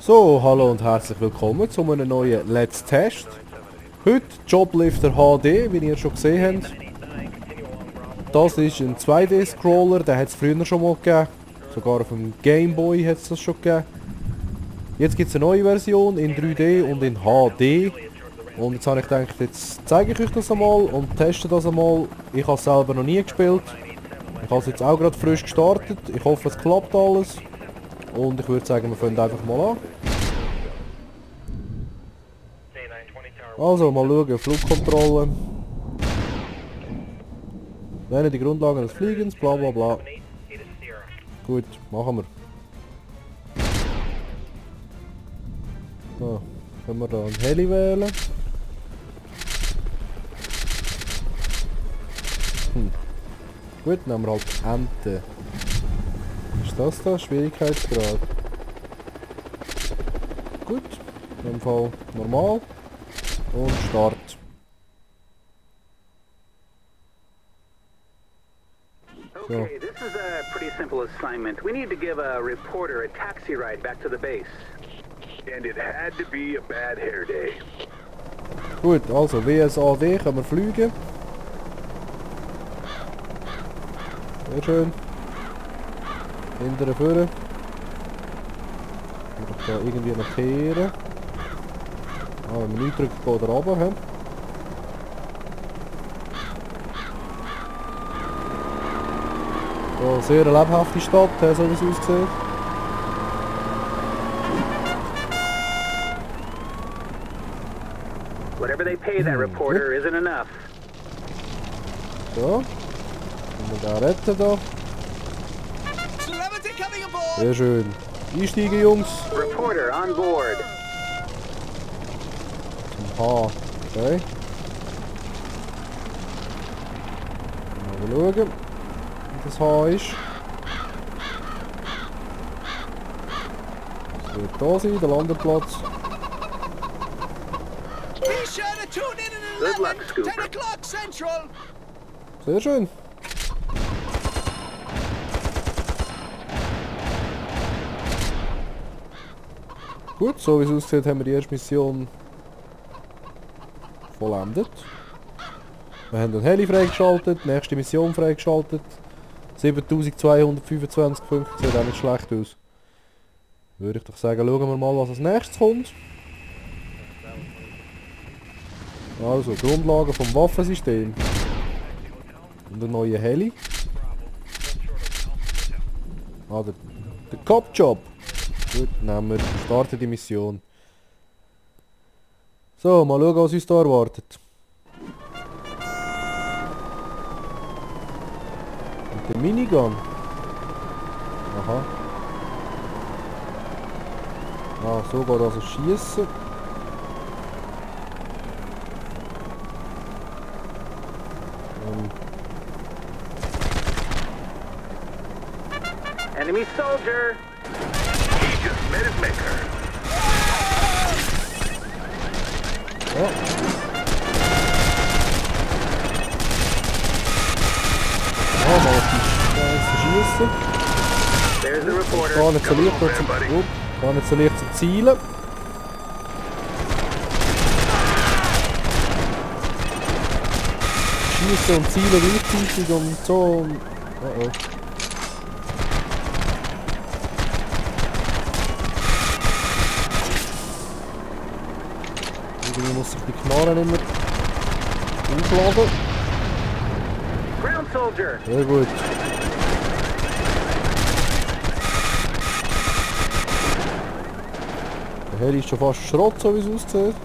So, hallo und herzlich willkommen zu einem neuen Let's Test. Heute Joblifter HD, wie ihr schon gesehen habt. Das ist ein 2D-Scroller, den hat es früher schon mal gegeben. Sogar auf dem Game Boy hat es das schon gegeben. Jetzt gibt es eine neue Version in 3D und in HD. Und jetzt habe ich gedacht, jetzt zeige ich euch das einmal und teste das einmal. Ich habe es selber noch nie gespielt. Ich habe es jetzt auch gerade frisch gestartet. Ich hoffe, es klappt alles. Und ich würde sagen, wir fangen einfach mal an. Also, mal schauen, Flugkontrolle. Lernen die Grundlagen des Fliegens, bla bla bla. Gut, machen wir. So, können wir da einen Heli wählen. Gut, nehmen wir halt Ente. Was ist das da? Schwierigkeitsgrad. Gut, in dem Fall normal. Und Start. Okay, this is a pretty simple assignment. We need to give a reporter a taxi ride back to the base. And it had to be a bad hair day. Gut, also WSAD können wir fliegen. Sehr schön. Hintere vorne. Ich da irgendwie noch kehren. Ah, wenn wir nicht drücken, geht er runter. He? So, sehr eine lebhafte Stadt, so wie es aussieht. Whatever they pay that reporter isn't enough. So. Und wir retten da. Sehr schön. Einsteigen, Jungs. Reporter on board. Zum H. Okay. Mal schauen, wie das H ist. Das wird da sein, der Landeplatz. Good luck, Scoop. Sehr schön. Gut, so wie es aussieht, haben wir die erste Mission vollendet. Wir haben den Heli freigeschaltet, nächste Mission freigeschaltet. 7225 Punkte, sieht auch nicht schlecht aus. Würde ich doch sagen, schauen wir mal, was als nächstes kommt. Also, Grundlagen vom Waffensystem. Und ein neuer Heli. Ah, der Cop-Job. Gut, nehmen wir. Starten die Mission. So, mal schauen, was uns da erwartet. Und der Minigun. Aha. Ah, so geht also schießen. Enemy soldier. He just met his maker. Ja. Ja, mal auf die Scheiße schießen. There's the reporter. Gar nicht so leicht zum, gar nicht so leicht zu zielen. Schießen und zielen gleichzeitig und so. Oh oh. Irgendwie muss ich die Knarren immer aufladen. Ground soldier. Sehr gut. Der Heli ist schon fast Schrott, so wie es aussieht.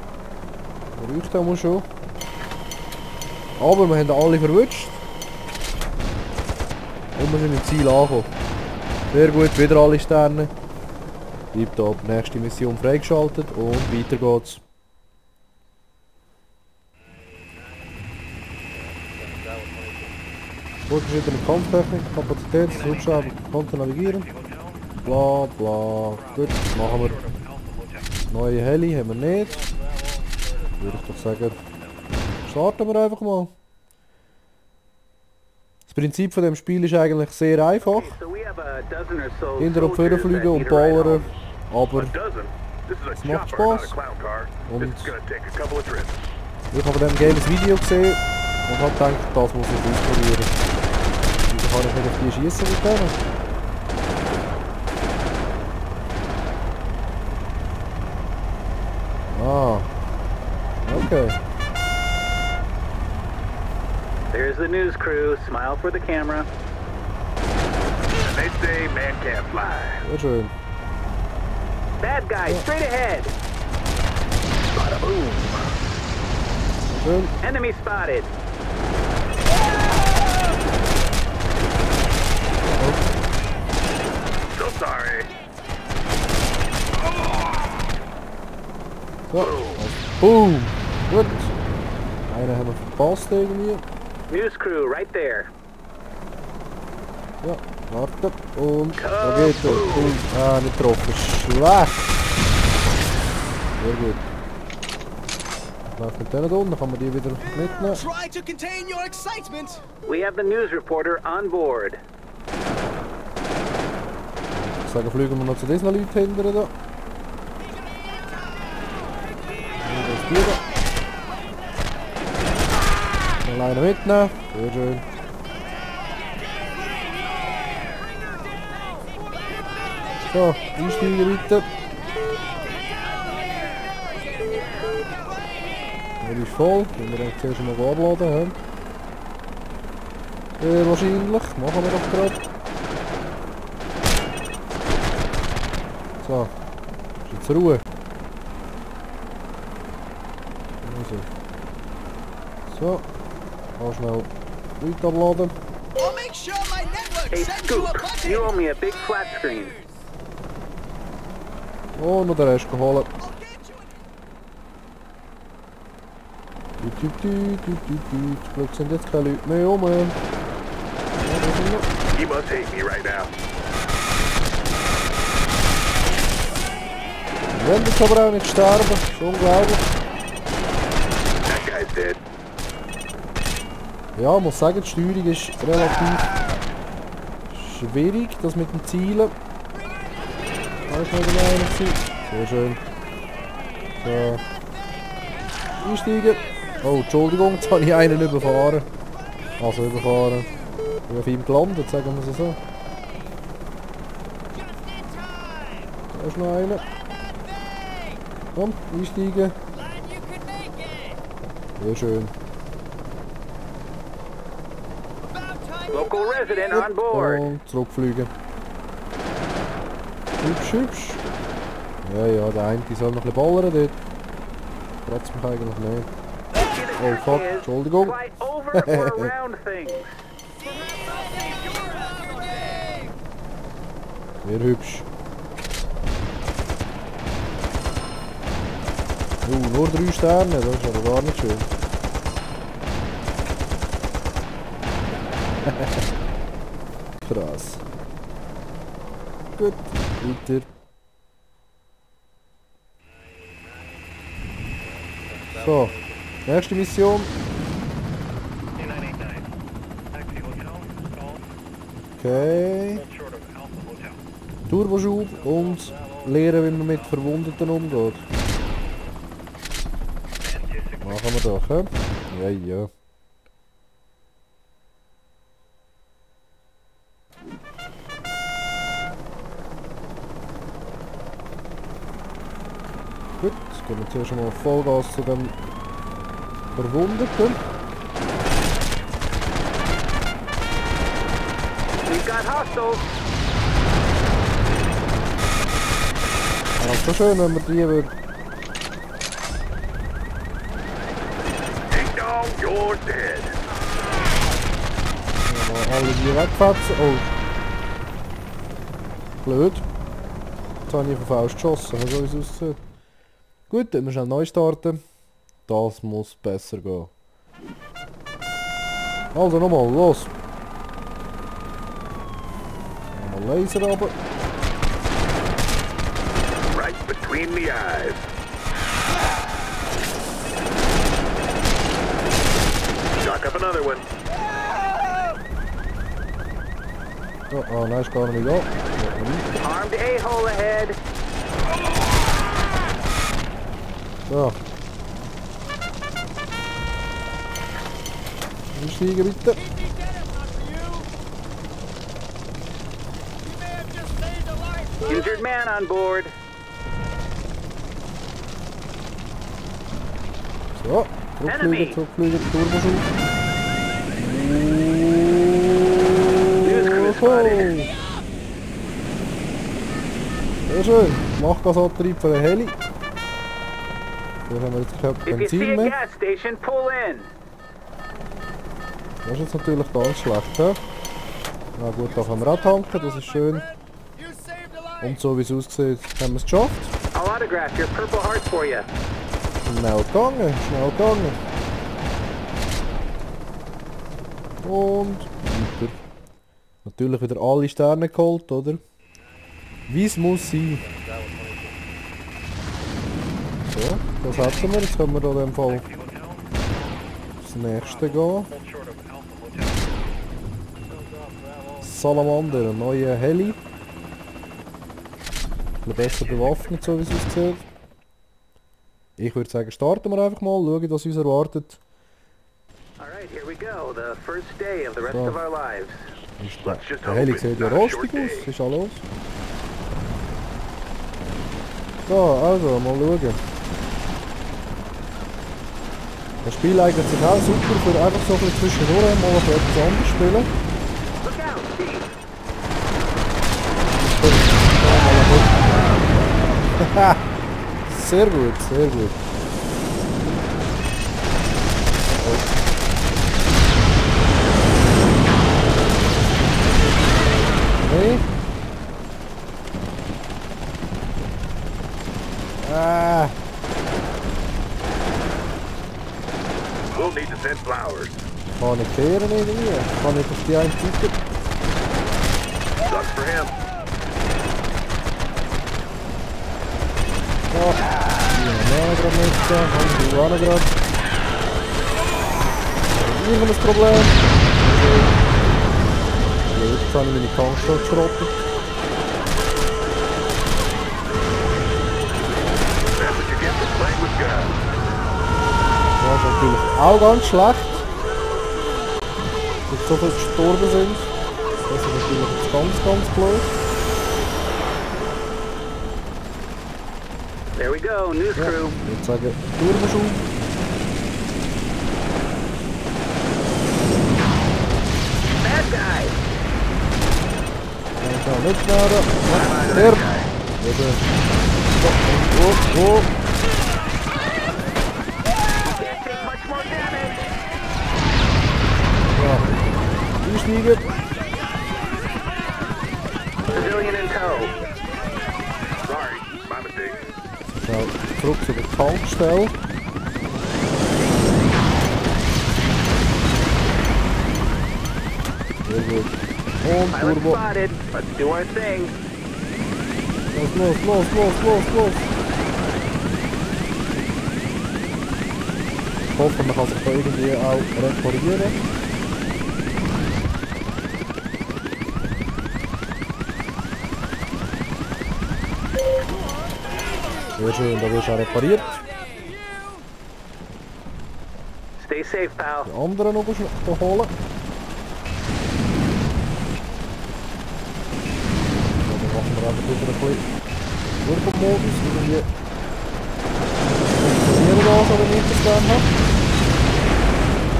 Der riecht auch schon. Aber wir haben alle verwünscht. Und wir sind im Ziel angekommen. Sehr gut, wieder alle Sterne. Bleibt ab, nächste Mission freigeschaltet und weiter geht's. Fortgeschrittene Kampftechnik, Kapazität, Hubschrauber, konnte navigieren. Bla bla. Gut, machen wir. Neue Heli haben wir nicht. Würde ich doch sagen, starten wir einfach mal. Das Prinzip von dem Spiel ist eigentlich sehr einfach. Hinter und vorne fliegen und powern, aber This is a Es macht chopper, not a Spaß. clown car. Und This is gonna take a couple of trips. ich habe dann ein Video gesehen und habe gedacht, das muss ich ausprobieren. Wieso kann ich nicht auf die schießen mit denen? Ah. Okay. There's the news crew. Smile for the camera. And they say man can't fly. Sehr schön. Bad guy, straight ahead. Bada boom. Sehr schön. Enemy spotted. So sorry. So. Boom. Gut. Einen haben wir verpasst irgendwie. News crew, right there. Ja, warte. Und da geht er. Und, ah, nicht getroffen. Schlecht. Sehr gut. Was läuft mit denen da unten? Kann man die wieder mitnehmen? Try to contain your excitement. We have the news reporter on board. Ich sage, fliegen wir noch zu diesen Leuten hinterher da. Das Bier da. Alleine mitnehmen. Sehr schön. So, einsteigen weiter. Er ist voll, wenn wir dann zuerst mal abladen haben. Wahrscheinlich, machen wir doch gerade. So, ist jetzt Ruhe. So, mal schnell Leute abladen. I'll make sure my network Hey, sends you a Scoop, button. you owe me a big flat screen. Oh, noch den Rest geholt. I'll get you Zum Glück sind jetzt keine Leute mehr rum. Ja, da sind wir. He must hate me right now. Wir werden jetzt aber auch nicht sterben. Das ist unglaublich. That guy's dead. Ja, ich muss sagen, die Steuerung ist relativ schwierig, das mit dem Zielen. Kann ich nicht einig sein. Sehr schön. So. Einsteigen. Oh, Entschuldigung, jetzt habe ich einen überfahren. Also überfahren. Ich bin auf ihm gelandet, sagen wir es so. Da ist noch einer. Komm, einsteigen. Sehr schön. Local resident on board. Und zurückfliegen. Hübsch, hübsch. Ja, ja, der eine soll noch ein bisschen ballern dort. Kratzt mich eigentlich nicht. Oh fuck, Entschuldigung. Fly over or around things. Sehr hübsch. Nur 3 Sterne, das ist aber gar nicht schön. Krass. Gut, weiter. So, nächste Mission. Okay. Turboschub und lernen, wie man mit Verwundeten umgeht. Machen wir doch, hä? Ja, ja. Gut, jetzt gehen wir zuerst mal Vollgas zu dem Verwundeten. We've got hostiles. Ja, das wäre schön, wenn wir die würden. Ding dong, you're dead. Mal alle die wegfetzen. Oh. Blöd. Jetzt habe ich auf den Faust geschossen, so wie es aussieht. Gut, dann müssen wir schnell neu starten. Das muss besser gehen. Also nochmal, los! Nochmal Laser runter. Right between the eyes. Knock up another one. Oh, nein, ist gar nicht da. Armed a-hole ahead. So. Einsteigen bitte. Injured man on board. So, zurückfliegen, Turboschub. News crew spotted. Sehr schön. Machgasantrieb für den Heli. Hier haben wir jetzt kein If you see Benzin a mehr. gas station, pull in. Das ist jetzt natürlich ganz schlecht. He? Na gut, da können wir auch tanken, das ist schön. You saved a life. Und so wie es aussieht, haben wir es geschafft. I'll autograph your Purple Heart for you. Schnell gegangen, schnell gegangen. Und weiter. Natürlich wieder alle Sterne geholt, oder? Wie es muss sein. So, das hätten wir. Jetzt können wir da in dem Fall das nächste gehen. Salamander, ein neuer Heli. Ein bisschen besser bewaffnet, so wie es aussieht. Ich würde sagen, starten wir einfach mal, schauen, was uns erwartet. Alright, here we go. The first day of the rest So. of our lives. Der Heli sieht ja rostig aus, was ist auch los? So, also, mal schauen. Das Spiel eignet sich auch super für einfach so ein bisschen zwischendurch mal etwas anderes spielen. Look out, Steve. Sehr gut, sehr gut. Nee. Ah, We'll need to send flowers. kann ich kehren irgendwie? Kann ich auf die eine Seite? Sucks for him. So, die haben wir gerade nicht, und die waren gerade. Irgendein Problem. Ja, jetzt habe ich meine Tankstelle geschrottet. That's what you get for playing with guns. Das ist natürlich auch ganz schlecht. Dass so viele gestorben sind. Das ist natürlich jetzt ganz blöd. There we go, news Ja, crew. ich würde sagen, Turboschub. Bad guy. Dann kann nicht schneller. Sehr. Oder. So, oh. Can't take much more damage. Ja. Einsteigen. Civilian in tow. Sorry, my mistake. Schnell zurück zu der Tankstelle. Sehr gut. Und Pilot Turbo. spotted. Let's do our thing. Los. Ich hoffe, man kann sich da irgendwie auch reparieren. Sehr schön, da wirst du auch repariert. Stay safe, pal. Die anderen noch holen. Dann machen wir einfach wieder ein bisschen Turbo-Modus. Irgendwie funktionieren das, wenn ich das gerne habe.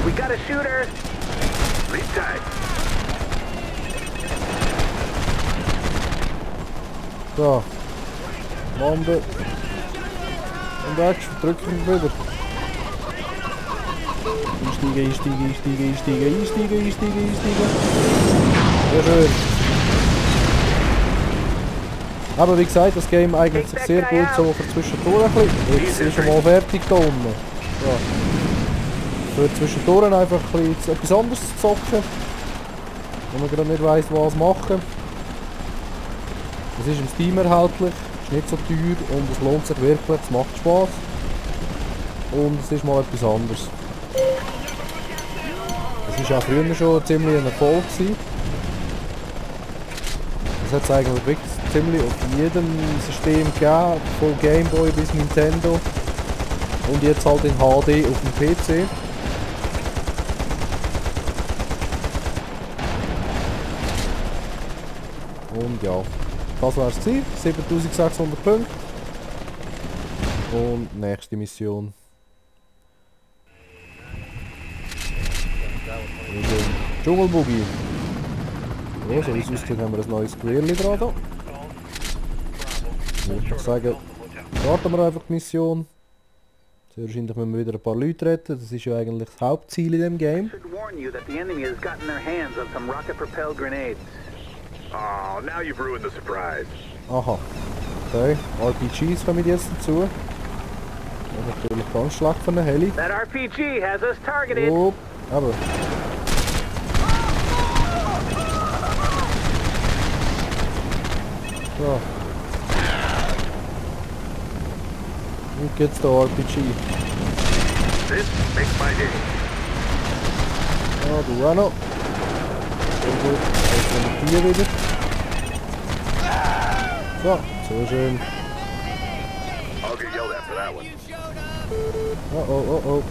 We got a shooter. Sleep tight. So. Landen. Und weg, drück ich wieder. Einsteigen. Sehr schön. Aber wie gesagt, das Game eignet sich sehr gut so für zwischendurch ein bisschen. Jetzt ist schon mal fertig da unten. So. Für zwischendurch einfach ein bisschen etwas anderes zu zocken. Wenn man gerade nicht weiss, was machen. Es ist im Steam erhältlich, ist nicht so teuer und es lohnt sich wirklich, es macht Spaß. Und es ist mal etwas anderes. Es war auch früher schon ziemlich ein Erfolg gewesen. Das hat es eigentlich wirklich ziemlich auf jedem System gegeben, von Game Boy bis Nintendo. Und jetzt halt in HD auf dem PC. Und ja, das war's gewesen. 7600 Punkte. Und nächste Mission. Dschungelboogie. Ja, so wie es aussieht, haben wir ein neues Querli dran. Da. Ich würde sagen, starten wir einfach die Mission. Sehr wahrscheinlich müssen wir wieder ein paar Leute retten. Das ist ja eigentlich das Hauptziel in dem Game. Oh, now you've ruined the surprise. Aha. Okay, RPGs kommen jetzt dazu. Das ist natürlich ganz schlecht für eine Heli. That RPG has us targeted. Oh, aber. So. Und geht's der RPG. This makes my day. Ja, du auch noch. Sehr gut. Jetzt haben wir 4 wieder. So, sehr schön. I'll get yelled at for that one. Oh, oh, oh, oh.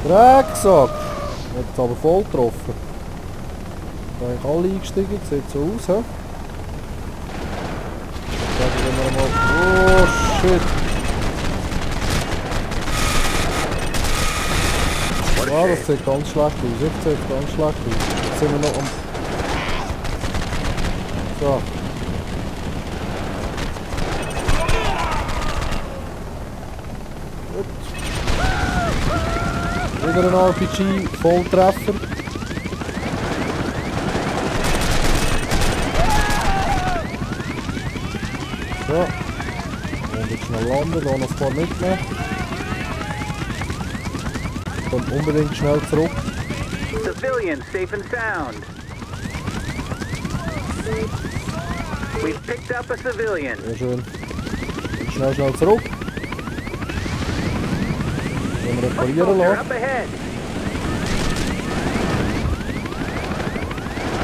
Drecksack! Hat jetzt aber voll getroffen. Da sind alle eingestiegen, sieht so aus, hä? Sagen wir mal. Oh shit! Ja, das sieht ganz schlecht aus. Jetzt sieht es ganz schlecht aus. Jetzt sind wir noch am... So. Gut. Wieder ein RPG, Volltreffer. So. Und jetzt schnell landen, da noch ein paar mitnehmen. Kommt unbedingt schnell zurück. Civilians safe and sound. We've picked up a civilian. Sehr schön. Und schnell zurück. Können wir reparieren Soldier lassen. up ahead.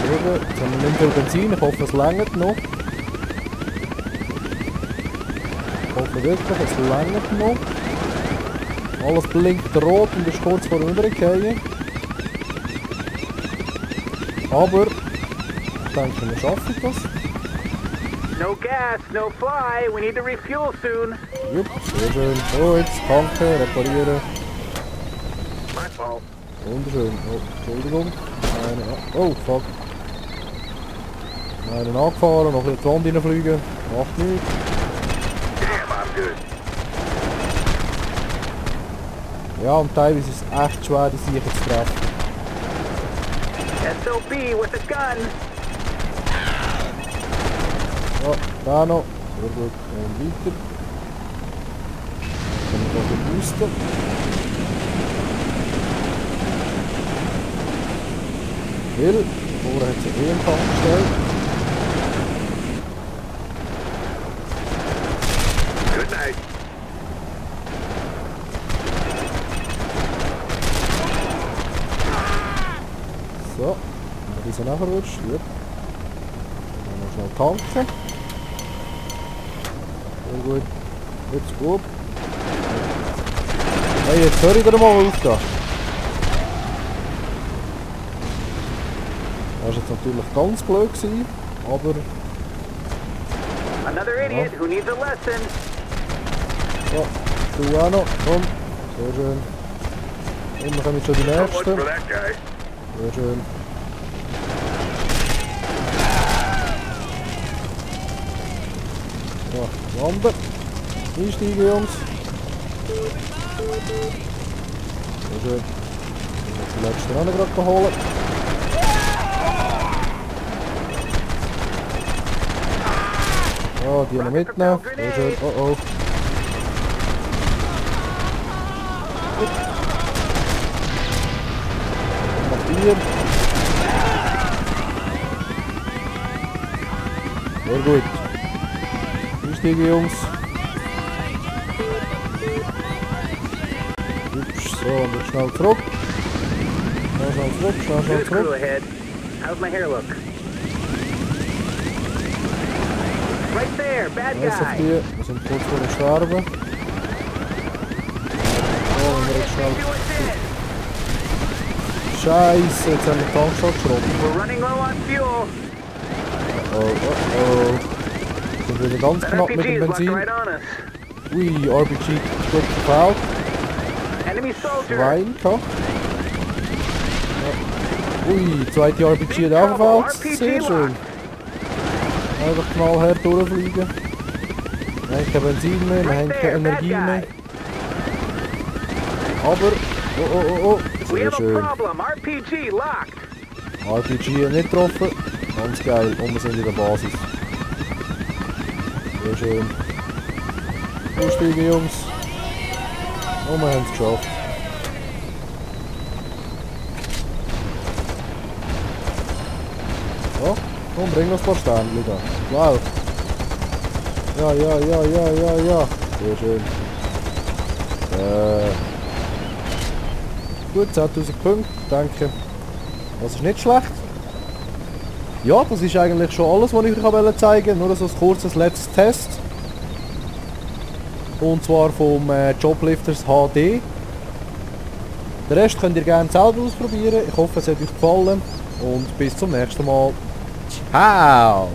Jetzt haben wir nicht viel Benzin, ich hoffe es reicht noch. Ich hoffe wirklich, es reicht noch. Alles blinkt rot und ist kurz vor Übergehen. Aber ich denke, wir schaffen das. No gas, no fly. We need to refuel soon. Jupp, sehr schön. So, jetzt tanken, reparieren. My fault. Wunderschön. Oh, Entschuldigung. Oh, fuck. Einen angefahren, noch in die Wand reinfliegen. Macht nichts. Damn, I'm good. Ja, und teilweise ist es echt schwer, die Sicher zu treffen. SOB with a gun. Ja, da noch. Sehr gut. Und weiter. Dann können wir da boosten. Weil, vorher hat sich einen Tank gestellt. Good night. So, wenn wir diese nachher rutscht, ja. Dann noch schnell tanken. Sehr gut. Jetzt gut. Hey, jetzt höre ich wieder mal auf da. Das war jetzt natürlich ganz blöd gewesen, aber... Another idiot who needs a lesson. So, du auch noch, komm. Sehr schön. Und wir kommen jetzt schon die So much nächsten. for that guy. Sehr schön. So, landen. Einsteigen, Jungs. Sehr schön. Ich muss die letzte auch noch gerade holen. Ja, die noch mitnehmen. Sehr schön. Oh oh. Noch 4. Sehr gut. Einsteigen, Jungs. Hübsch, so, und jetzt schnell zurück. Schnell zurück, schnell News crew zurück. ahead. How's my hair look? Right there, bad Also guy. die, wir sind kurz vor dem Sterben. Oh, wenn wir jetzt schnell... Scheiße, jetzt haben wir den Tank geschrottet. We're running low on fuel. Oh. Sind wieder ganz That knapp mit RPG dem is locked Benzin. right on us. Ui, RPG gut gefällt. Enemy soldier. Schwein gehabt. Ja. Ui, zweite RPG hat auch gefällt. Sehr schön. Einfach knallhart durchfliegen. Wir haben kein Benzin mehr, wir haben keine Energie mehr. Aber, oh, We sehr have a schön. problem. RPG locked. RPG nicht getroffen. Ganz geil. Und wir sind in der Basis. Sehr schön. Aussteigen, Jungs. Und wir haben es geschafft. Ja, komm, bring noch ein paar Sternchen da. Wow. Ja. Sehr schön. Gut, 10.000 Punkte, danke. Das ist nicht schlecht. Ja, das ist eigentlich schon alles, was ich euch zeigen wollte. Nur so ein kurzes letztes Test. Und zwar vom Joblifters HD. Den Rest könnt ihr gerne selber ausprobieren. Ich hoffe, es hat euch gefallen. Und bis zum nächsten Mal. Ciao!